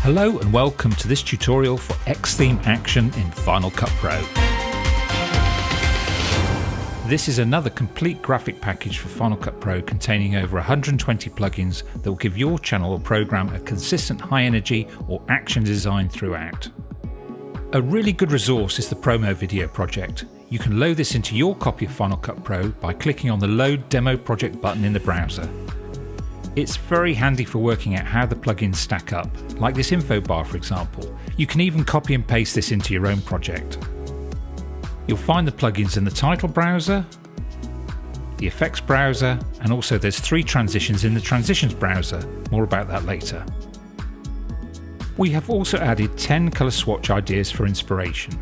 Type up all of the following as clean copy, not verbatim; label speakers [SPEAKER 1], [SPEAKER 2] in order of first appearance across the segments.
[SPEAKER 1] Hello and welcome to this tutorial for XTheme Action in Final Cut Pro. This is another complete graphic package for Final Cut Pro containing over 120 plugins that will give your channel or program a consistent high energy or action design throughout. A really good resource is the promo video project. You can load this into your copy of Final Cut Pro by clicking on the Load Demo Project button in the browser. It's very handy for working out how the plugins stack up, like this info bar for example. You can even copy and paste this into your own project. You'll find the plugins in the title browser, the effects browser, and also there's 3 transitions in the transitions browser. More about that later. We have also added 10 colour swatch ideas for inspiration.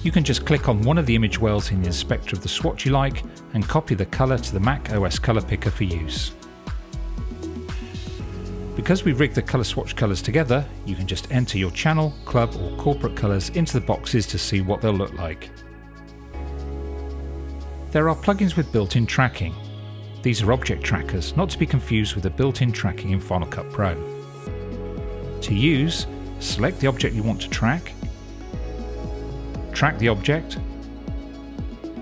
[SPEAKER 1] You can just click on one of the image wells in the inspector of the swatch you like and copy the colour to the Mac OS colour picker for use. Because we rigged the colour swatch colours together, you can just enter your channel, club or corporate colours into the boxes to see what they'll look like. There are plugins with built-in tracking. These are object trackers, not to be confused with the built-in tracking in Final Cut Pro. To use, select the object you want to track, track the object,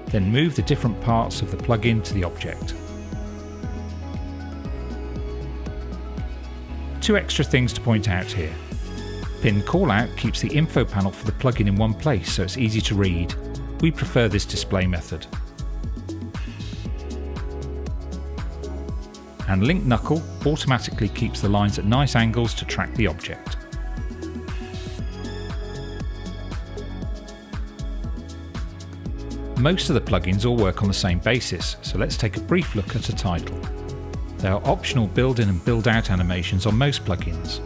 [SPEAKER 1] then move the different parts of the plugin to the object. 2 extra things to point out here. Pin Callout keeps the info panel for the plugin in one place so it's easy to read. We prefer this display method. And Link Knuckle automatically keeps the lines at nice angles to track the object. Most of the plugins all work on the same basis, so let's take a brief look at a title. There are optional build-in and build-out animations on most plugins.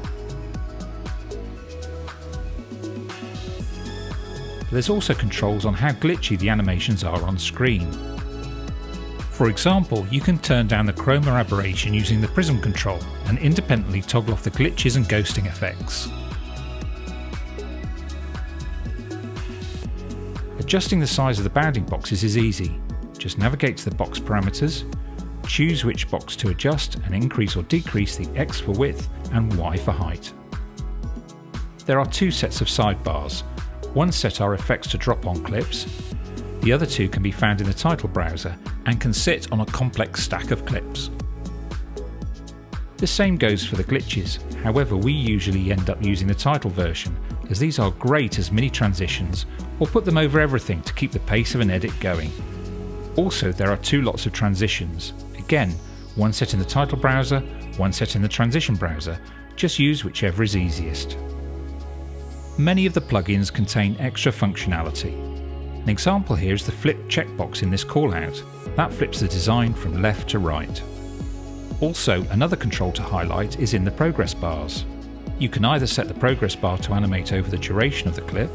[SPEAKER 1] There's also controls on how glitchy the animations are on screen. For example, you can turn down the chroma aberration using the prism control and independently toggle off the glitches and ghosting effects. Adjusting the size of the bounding boxes is easy. Just navigate to the box parameters, choose which box to adjust and increase or decrease the X for width and Y for height. There are 2 sets of sidebars. One set are effects to drop on clips. The other 2 can be found in the title browser and can sit on a complex stack of clips. The same goes for the glitches, however we usually end up using the title version as these are great as mini transitions or put them over everything to keep the pace of an edit going. Also there are 2 lots of transitions. Again, one set in the title browser, one set in the transition browser. Just use whichever is easiest. Many of the plugins contain extra functionality. An example here is the flip checkbox in this callout. That flips the design from left to right. Also, another control to highlight is in the progress bars. You can either set the progress bar to animate over the duration of the clip,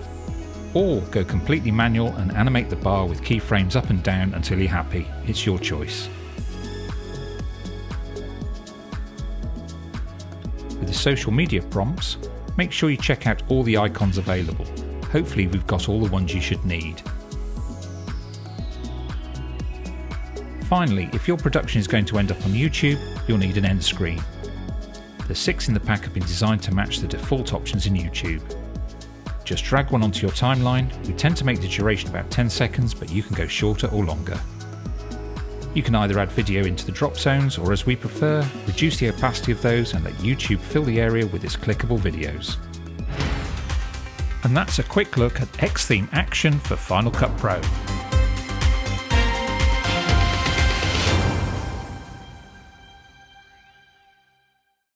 [SPEAKER 1] or go completely manual and animate the bar with keyframes up and down until you're happy. It's your choice. With the social media prompts, make sure you check out all the icons available. Hopefully we've got all the ones you should need. Finally, if your production is going to end up on YouTube, you'll need an end screen. The 6 in the pack have been designed to match the default options in YouTube. Just drag one onto your timeline. We tend to make the duration about 10 seconds, but you can go shorter or longer. You can either add video into the drop zones, or as we prefer, reduce the opacity of those and let YouTube fill the area with its clickable videos. And that's a quick look at XTheme Action for Final Cut Pro.